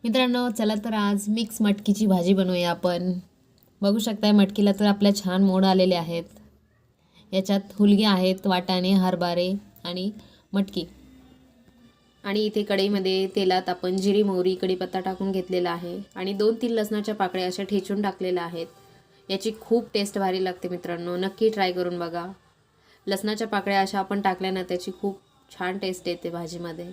मित्रांनो, चला तर आज मिक्स मटकीची भाजी बनवूया आपण. बघू शकताय मटकीला तर आपल्या छान मोड आलेले आहेत. याच्यात हुलगे आहेत, वाटाणे, हरभरे आणि मटकी. आणि इथे कढईमध्ये तेलात आपण जिरी, मोहरी, कढीपत्ता टाकून घेतलेला आहे आणि 2-3 लसणाच्या पाकळ्या अशा ठेचून टाकलेल्या आहेत. याची खूप टेस्ट भारी लागते मित्रांनो, नक्की ट्राय करून बघा. लसणाच्या पाकळ्या अशा आपण टाकल्या ना त्याची खूप छान टेस्ट येते भाजीमध्ये.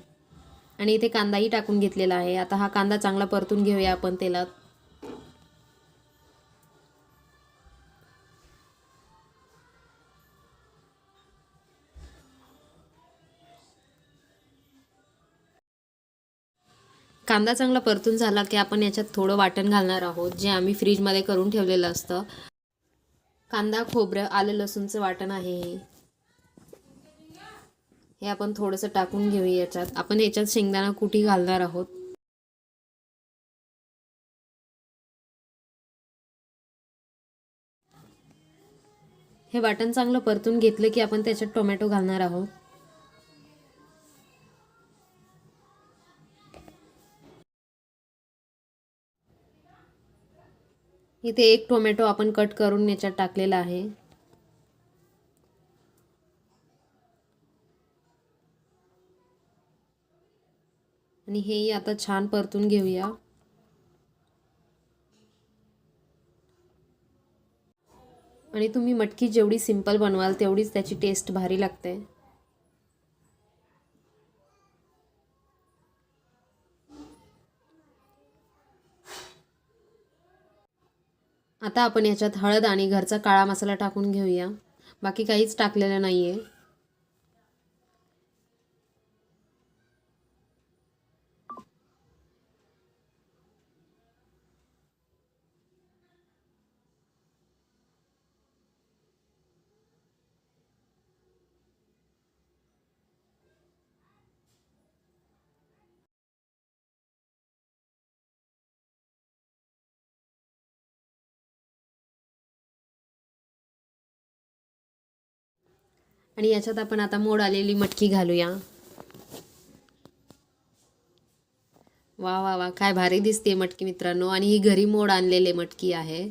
आणि इथे कांदाही टाकून घेतलेला आहे. आता हा कांदा चांगला परतून घेऊया आपण तेलात. कांदा चांगला परतून झाला की आपण याच्यात थोडं वाटण घालणार आहोत, जे आम्ही फ्रीजमध्ये करून ठेवलेलं असतं. कांदा, खोबरं, आलं लसूणचं वाटण आहे हे आपण थोडंसं टाकून घेऊया याच्यात. आपण याच्यात शेंगदाणा कुटी घालणार आहोत. हे वाटण चांगलं परतून घेतलं की आपण त्याच्यात टोमॅटो घालणार आहोत. इथे एक टोमॅटो आपण कट करून याच्यात टाकलेला आहे. आणि हेही आता छान परतून घेऊया. आणि तुम्ही मटकी जेवढी सिंपल बनवाल तेवढीच त्याची टेस्ट भारी लागते. आता आपण याच्यात हळद आणि घरचा काळा मसाला टाकून घेऊया. बाकी काहीच टाकलेलं नाहीये. आणि याच्यात आपण आता मोड आलेली मटकी घालूया. वा वा वा, काय भारी दिसते मटकी मित्रांनो. आणि ही घरी मोड आणलेले मटकी आहे.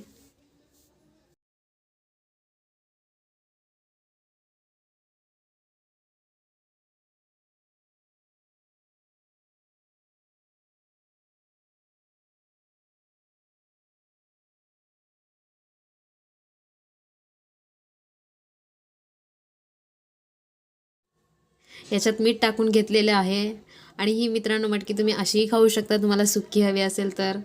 याच्यात मीठ टाकून घेतलेलं आहे. आणि ही मित्रांनो मटकी तुम्ही अशीही खाऊ शकता, तुम्हाला सुक्की हवी असेल तर.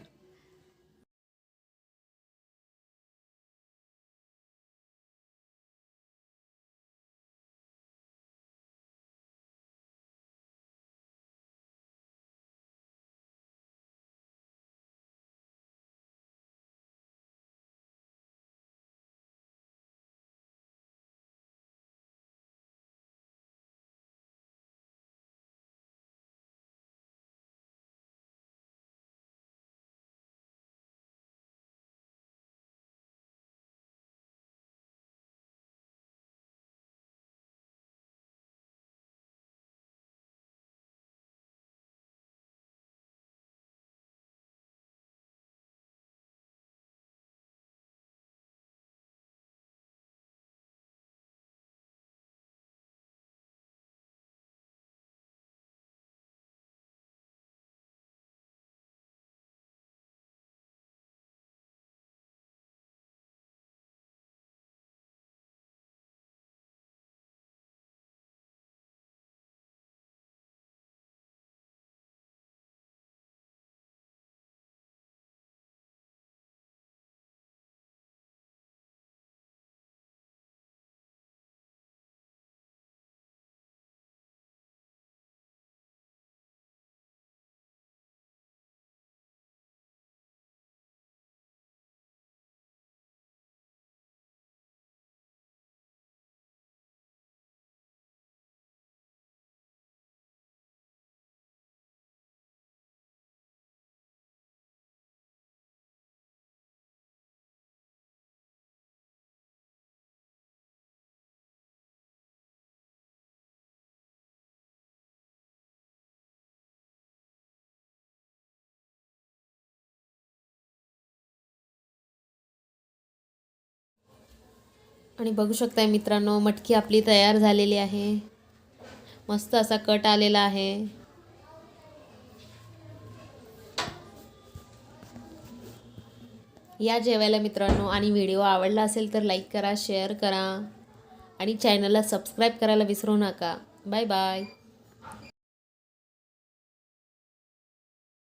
आणि बघू शकताय मित्रांनो, मटकी आपली तयार झालेली आहे. मस्त असा कट आलेला आहे. या जेवायला मित्रांनो, आणि व्हिडिओ आवडला असेल तर लाईक करा, शेअर करा आणि चॅनलला सबस्क्राईब करायला विसरू नका. Bye bye.